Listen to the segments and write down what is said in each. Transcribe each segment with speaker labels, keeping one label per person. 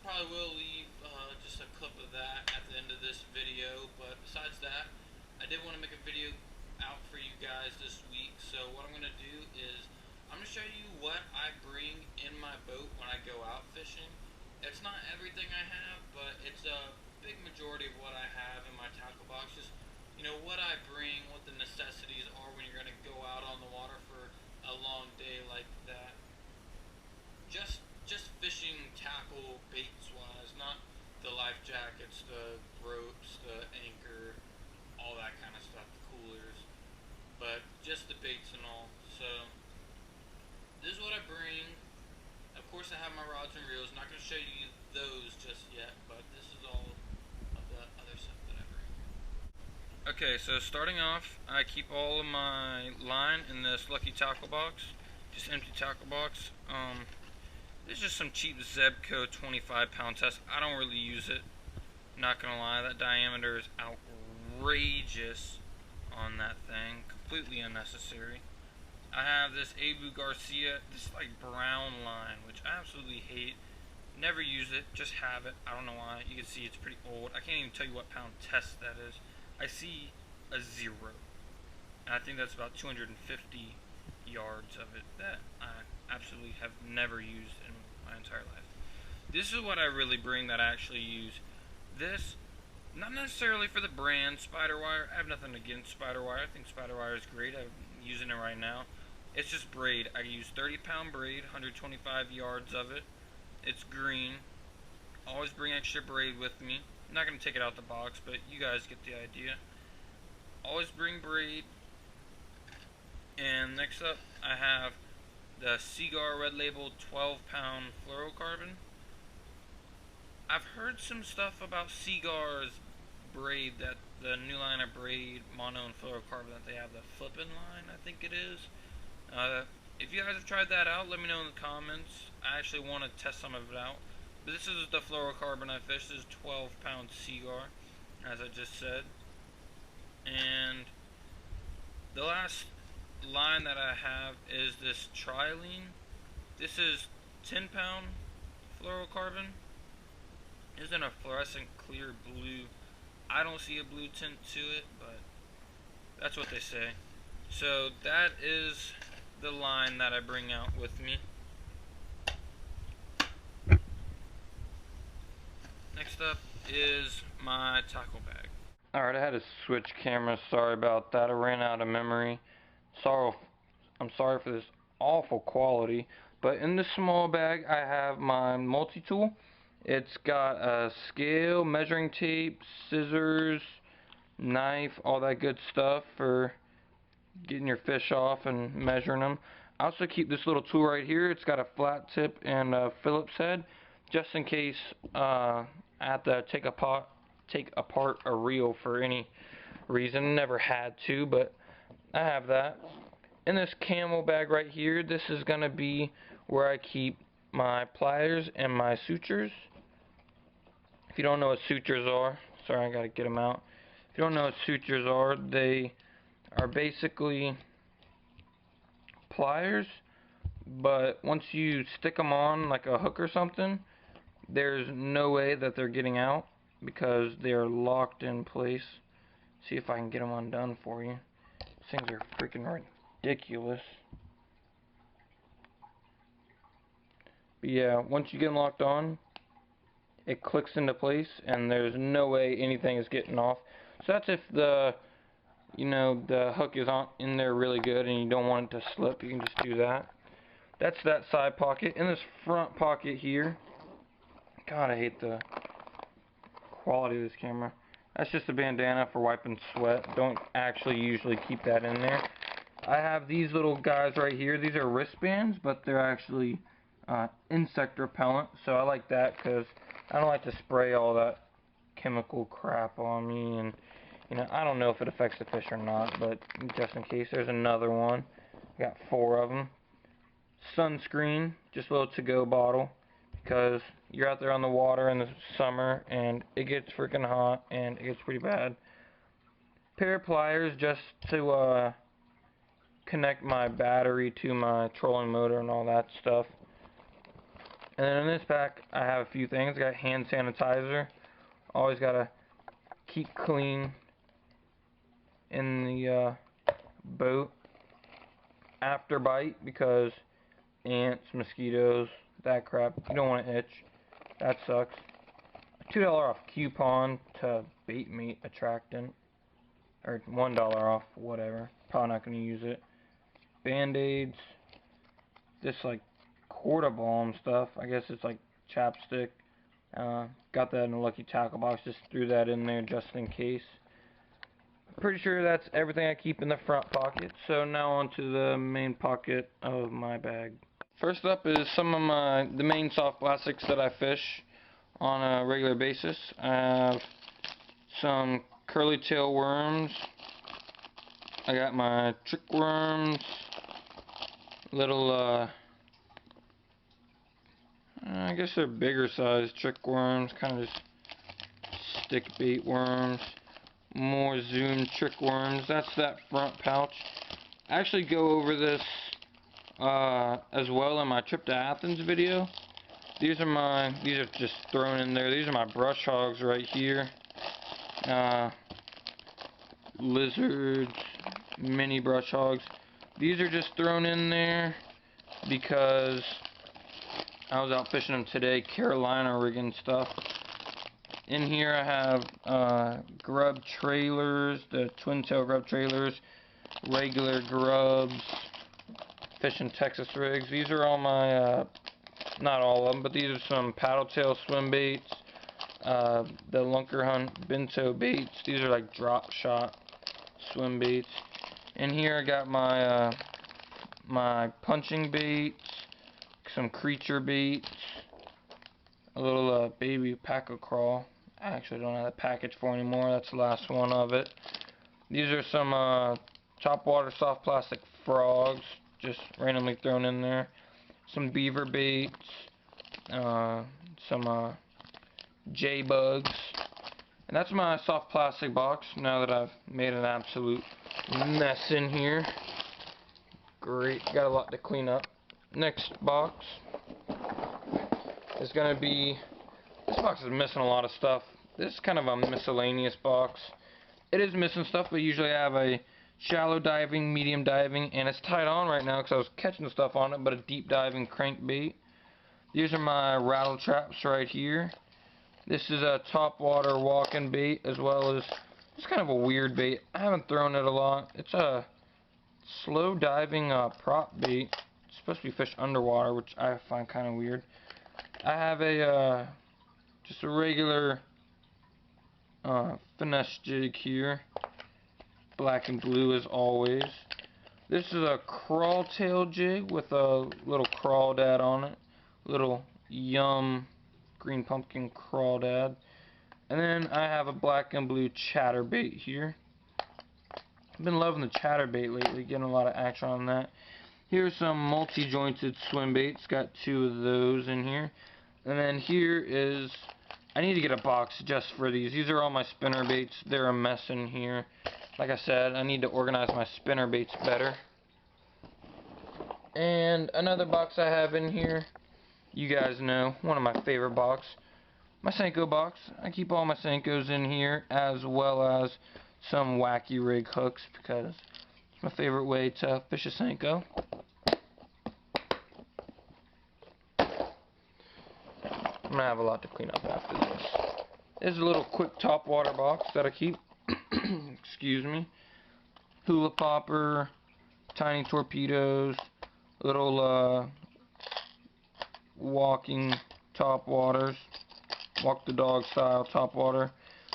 Speaker 1: probably will leave just a clip of that at the end of this video, but besides that, I did want to make a video out for you guys this week. So what I'm going to do is I'm going to show you what I bring in my boat when I go out fishing. It's not everything I have, but it's a big majority of what I have in my tackle box. Just, what I bring, what the necessities are when you're going to go out on the water for a long day like that. Just fishing tackle baits wise, not the life jackets, the ropes, the anchor, all that kind of stuff, the coolers, but just the baits and all. So this is what I bring. Of course, I have my rods and reels. Not going to show you those just yet, but this is all of the other stuff that I bring. Okay, so starting off, I keep all of my line in this Lucky tackle box, just empty tackle box. This is just some cheap Zebco 25-pound test. I don't really use it. Not gonna lie, that diameter is outrageous on that thing. Completely unnecessary. I have this Abu Garcia, this like brown line, which I absolutely hate. Never use it, just have it. I don't know why. You can see it's pretty old. I can't even tell you what pound test that is. I see a 0. And I think that's about 250 yards of it that I absolutely have never used in my entire life. This is what I really bring that I actually use. This, not necessarily for the brand Spiderwire. I have nothing against Spiderwire. I think Spiderwire is great. I'm using it right now. It's just braid. I use 30-pound braid, 125 yards of it. It's green. Always bring extra braid with me. I'm not going to take it out the box, but you guys get the idea. Always bring braid. And next up, I have the Seaguar Red Label 12-pound fluorocarbon. I've heard some stuff about Seaguar's braid, that the new line of braid, mono and fluorocarbon, that they have the flippin' line, I think it is. If you guys have tried that out, let me know in the comments. I actually want to test some of it out. But this is the fluorocarbon I fished. This is 12-pound Seaguar, as I just said. And the last line that I have is this Trilene. This is 10-pound fluorocarbon. It's in a fluorescent clear blue. I don't see a blue tint to it, but that's what they say. So that is the line that I bring out with me. Next up is my tackle bag. Alright, I had to switch cameras. Sorry about that. I ran out of memory. I'm sorry for this awful quality. But in this small bag, I have my multi-tool. It's got a scale, measuring tape, scissors, knife, all that good stuff for getting your fish off and measuring them. I also keep this little tool right here. It's got a flat tip and a Phillips head, just in case I have to take apart a reel for any reason. Never had to, but I have that. In this camel bag right here, this is going to be where I keep my pliers and my sutures. If you don't know what sutures are, sorry, I got to get them out. If you don't know what sutures are, they are basically pliers, but once you stick them on like a hook or something, there's no way that they're getting out because they are locked in place. See if I can get them undone for you. These things are freaking ridiculous. But yeah, once you get them locked on, it clicks into place and there's no way anything is getting off. So that's if the hook is in there really good and you don't want it to slip. You can just do that. That's that side pocket. In this front pocket here, God, I hate the quality of this camera. That's just a bandana for wiping sweat. Don't actually usually keep that in there. I have these little guys right here. These are wristbands, but they're actually insect repellent. So I like that because I don't like to spray all that chemical crap on me. And I don't know if it affects the fish or not, but just in case, there's another one. I got 4 of them. Sunscreen, just a little to-go bottle, because you're out there on the water in the summer and it gets freaking hot and it gets pretty bad. Pair of pliers just to connect my battery to my trolling motor and all that stuff.
Speaker 2: And then in this pack, I have a few things. I got hand sanitizer. Always gotta keep clean in the boat after bite, because ants, mosquitoes, that crap. You don't want to itch. That sucks. A $2 off coupon to bait meat attractant. Or $1 off, whatever. Probably not going to use it. Band-aids. This like Corda Balm stuff. I guess it's like chapstick. Got that in a Lucky Tackle box. Just threw that in there just in case. Pretty sure that's everything I keep in the front pocket. So now onto the main pocket of my bag. First up is some of the main soft plastics that I fish on a regular basis. I have some curly tail worms. I got my trick worms, little I guess they're bigger size trick worms, kind of just stick bait worms. More zoom trick worms. That's that front pouch. I actually go over this as well in my trip to Athens video. These are just thrown in there. These are my brush hogs right here. Lizards, mini brush hogs. These are just thrown in there because I was out fishing them today, Carolina rigging stuff. In here I have grub trailers, the twin tail grub trailers, regular grubs, fishing Texas rigs. These are all my, not all of them, but these are some paddle tail swim baits, the Lunker Hunt bento baits. These are like drop shot swim baits. In here I got my my punching baits, some creature baits, a little baby packer crawl. I actually don't have the package for anymore. That's the last one of it. These are some topwater soft plastic frogs, just randomly thrown in there. Some beaver baits, some J-bugs. And that's my soft plastic box, now that I've made an absolute mess in here. Great, got a lot to clean up. Next box is going to be, this box is missing a lot of stuff. This is kind of a miscellaneous box. It is missing stuff, but usually I have a shallow diving, medium diving, and it's tied on right now because I was catching stuff on it, but a deep diving crankbait. These are my rattle traps right here. This is a topwater walking bait, as well as, it's kind of a weird bait. I haven't thrown it a lot. It's a slow diving prop bait. It's supposed to be fished underwater, which I find kind of weird. I have a just a regular finesse jig here, black and blue as always. This is a crawl tail jig with a little crawdad on it, little yum green pumpkin crawdad. And then I have a black and blue chatterbait here. I've been loving the chatterbait lately, getting a lot of action on that. Here's some multi-jointed swim baits, got 2 of those in here. And then here is, I need to get a box just for these. These are all my spinner baits. They're a mess in here. Like I said, I need to organize my spinner baits better. And another box I have in here, you guys know, one of my favorite box, my Senko box. I keep all my Senkos in here, as well as some wacky rig hooks, because it's my favorite way to fish a Senko. I'm gonna have a lot to clean up after this. This is a little quick topwater box that I keep. Excuse me. Hula popper, tiny torpedoes, little walking topwaters, walk the dog style topwater.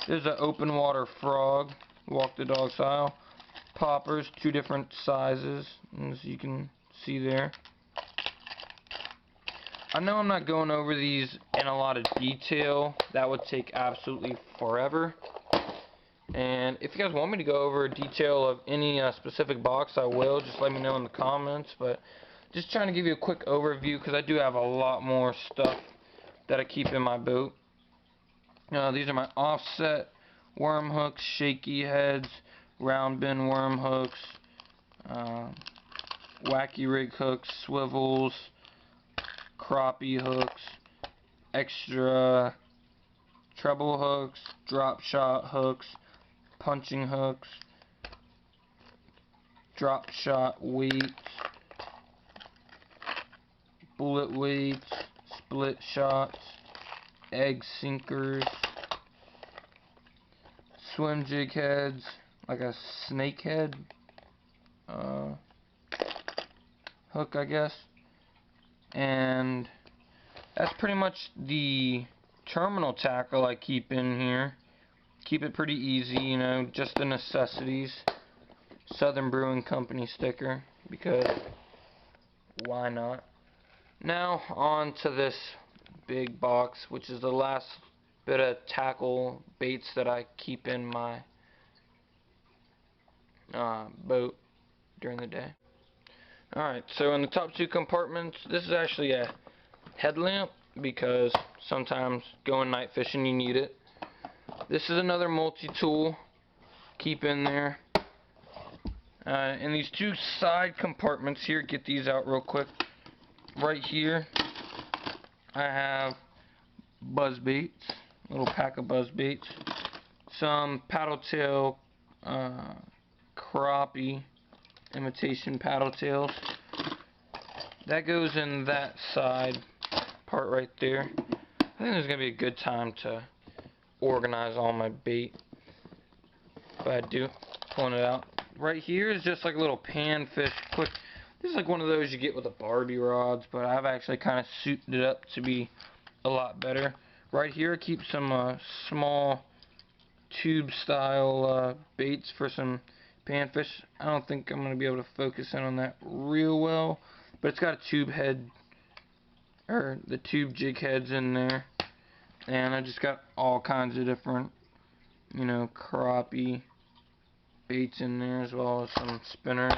Speaker 2: There's an open water frog, walk the dog style. Poppers, 2 different sizes, as you can see there. I know I'm not going over these in a lot of detail. That would take absolutely forever. And if you guys want me to go over a detail of any specific box, I will. Just let me know in the comments. But just trying to give you a quick overview, because I do have a lot more stuff that I keep in my boat. These are my offset worm hooks, shaky heads, round bin worm hooks, wacky rig hooks, swivels, crappie hooks, extra treble hooks, drop shot hooks, punching hooks, drop shot weights, bullet weights, split shots, egg sinkers, swim jig heads, like a snake head hook, I guess. And that's pretty much the terminal tackle I keep in here. Keep it pretty easy, you know, just the necessities. Southern Brewing Company sticker, because why not? Now on to this big box, which is the last bit of tackle baits that I keep in my boat during the day. Alright, so in the top two compartments, this is actually a headlamp, because sometimes going night fishing you need it. This is another multi-tool, keep in there. In these two side compartments here, get these out real quick. Right here, I have buzz baits, a little pack of buzz baits, some paddle tail crappie imitation paddle tails. That goes in that side part right there. I think there's gonna be a good time to organize all my bait, but I do pulling it out. Right here is just like a little panfish quick. This is like one of those you get with the Barbie rods, but I've actually kind of souped it up to be a lot better. Right here I keep some small tube style baits for some panfish. I don't think I'm going to be able to focus in on that real well, but it's got a tube head, or the tube jig heads in there, and I just got all kinds of different, you know, crappie baits in there, as well as some spinners.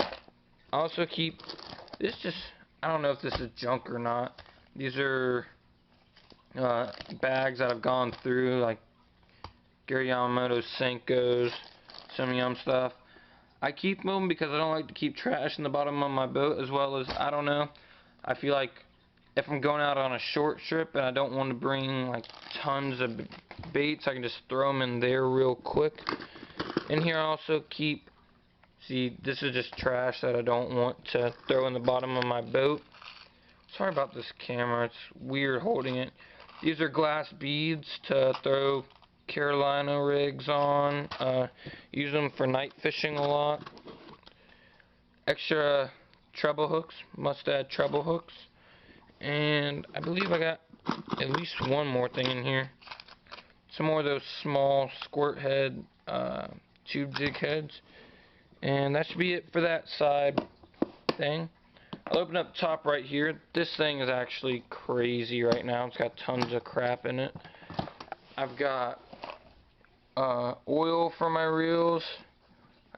Speaker 2: I also keep this, just I don't know if this is junk or not. These are bags that I've gone through, like Gary Yamamoto's Senkos, some Yum stuff. I keep them because I don't like to keep trash in the bottom of my boat, as well as, I don't know, I feel like if I'm going out on a short trip and I don't want to bring like tons of baits, I can just throw them in there real quick. In here I also keep, see, this is just trash that I don't want to throw in the bottom of my boat. Sorry about this camera, it's weird holding it. These are glass beads to throw Carolina rigs on. Use them for night fishing a lot. Extra treble hooks, must add treble hooks. And I believe I got at least one more thing in here. Some more of those small squirt head tube jig heads. And that should be it for that side thing. I'll open up top right here. This thing is actually crazy right now. It's got tons of crap in it. I've got oil for my reels.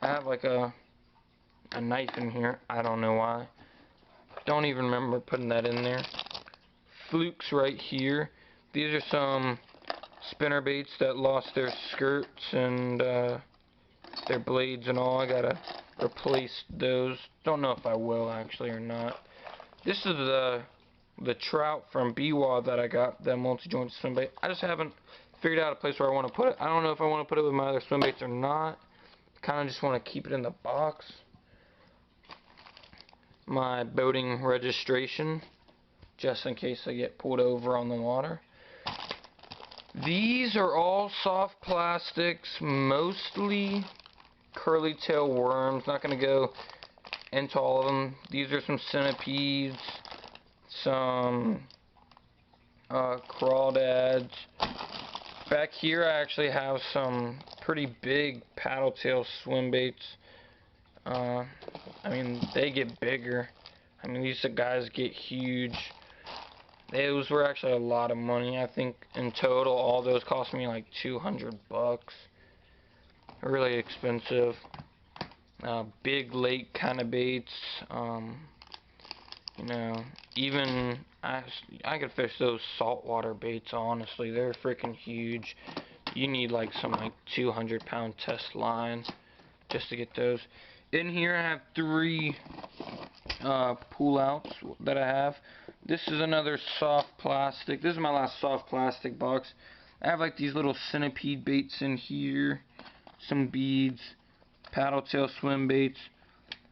Speaker 2: I have like a knife in here. I don't know why. Don't even remember putting that in there. Flukes right here. These are some spinner baits that lost their skirts and their blades and all. I gotta replace those. Don't know if I will actually or not. This is the trout from BWA that I got, that multi-joint swim bait. I just haven't figured out a place where I want to put it. I don't know if I want to put it with my other swim baits or not. Kind of just want to keep it in the box. My boating registration, just in case I get pulled over on the water. These are all soft plastics, mostly curly tail worms. Not going to go into all of them. These are some centipedes, some crawdads. Back here I actually have some pretty big paddle tail swim baits. I mean, they get bigger. I mean, these guys get huge. Those were actually a lot of money. I think in total all those cost me like $200. Really expensive. Big lake kind of baits. You know, even I could fish those saltwater baits, honestly. They're freaking huge. You need like some like 200-pound test line just to get those. In here I have 3 pull outs that I have. This is another soft plastic. This is my last soft plastic box. I have like these little centipede baits in here, some beads, paddle tail swim baits,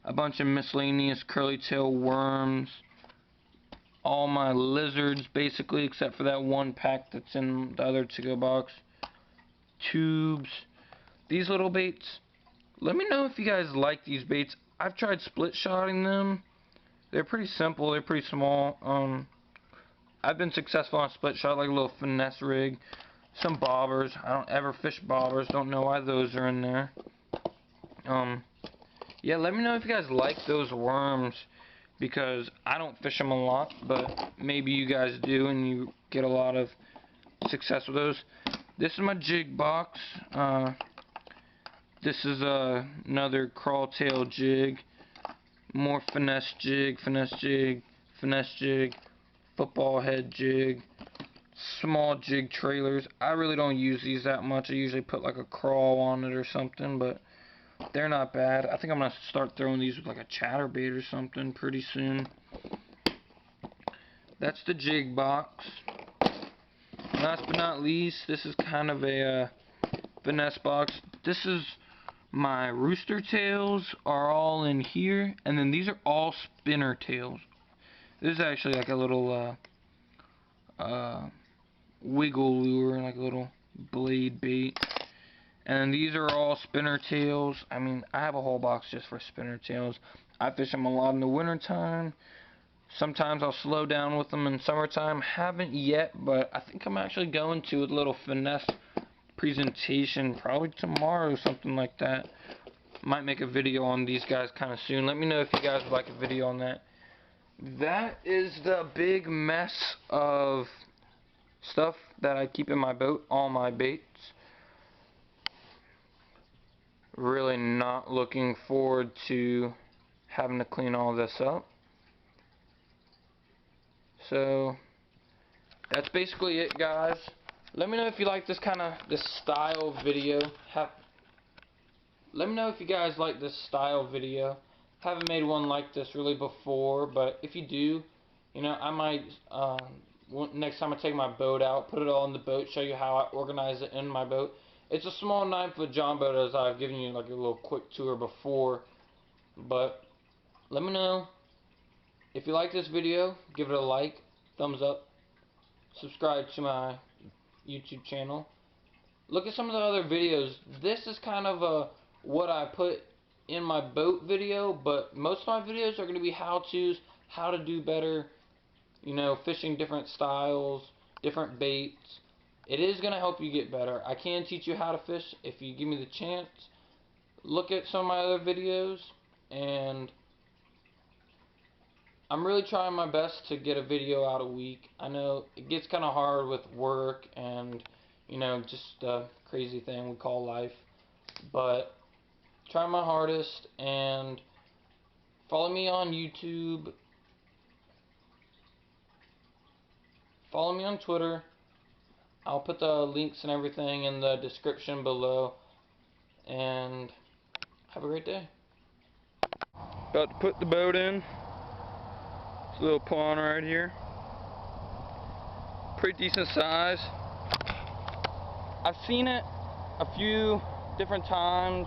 Speaker 2: a bunch of miscellaneous curly tail worms, all my lizards basically except for that one pack that's in the other to-go box, tubes, these little baits. Let me know if you guys like these baits. I've tried split shotting them. They're pretty simple, they're pretty small. I've been successful on split shot, like a little finesse rig, some bobbers. I don't ever fish bobbers, don't know why those are in there. Yeah, let me know if you guys like those worms, because I don't fish them a lot, but maybe you guys do and you get a lot of success with those. This is my jig box. This is another crawl tail jig, more finesse jig, finesse jig, finesse jig, football head jig, small jig trailers. I really don't use these that much. I usually put like a crawl on it or something, but they're not bad. I think I'm going to start throwing these with like a chatterbait or something pretty soon. That's the jig box. Last but not least, this is kind of a finesse box. This is my rooster tails are all in here, and then these are all spinner tails. This is actually like a little wiggle lure, like a little blade bait. And these are all spinner tails. I mean, I have a whole box just for spinner tails. I fish them a lot in the winter time. Sometimes I'll slow down with them in summertime. Haven't yet, but I think I'm actually going to with a little finesse presentation probably tomorrow, something like that. Might make a video on these guys kind of soon. Let me know if you guys would like a video on that. That is the big mess of stuff that I keep in my boat, all my baits. Really not looking forward to having to clean all this up. So that's basically it, guys. Let me know if you like this style video. Let me know if you guys like this style video. Haven't made one like this really before, but if you do, you know, I might next time I take my boat out, put it all in the boat, show you how I organize it in my boat. It's a small 9-foot John boat, as I've given you like a little quick tour before. But let me know if you like this video. Give it a like, thumbs up, subscribe to my YouTube channel. Look at some of the other videos. This is kind of what I put in my boat video, but most of my videos are going to be how-tos, how to do better, you know, fishing different styles, different baits. It is going to help you get better. I can teach you how to fish if you give me the chance. Look at some of my other videos, and I'm really trying my best to get a video out a week. I know it gets kind of hard with work and, you know, just a crazy thing we call life. But trying my hardest, and follow me on YouTube. Follow me on Twitter. I'll put the links and everything in the description below. And have a great day. About to put the boat in. It's a little pond right here. Pretty decent size. I've seen it a few different times.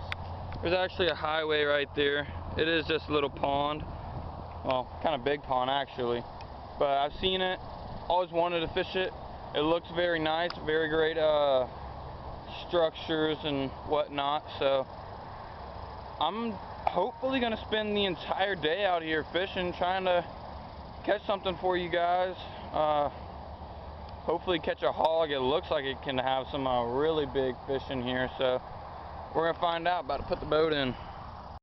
Speaker 2: There's actually a highway right there. It is just a little pond. Well, kind of big pond actually. But I've seen it. Always wanted to fish it. It looks very nice, very great structures and whatnot. So I'm hopefully going to spend the entire day out here fishing, trying to catch something for you guys. Hopefully catch a hog. It looks like it can have some really big fish in here. So we're going to find out. About to put the boat in.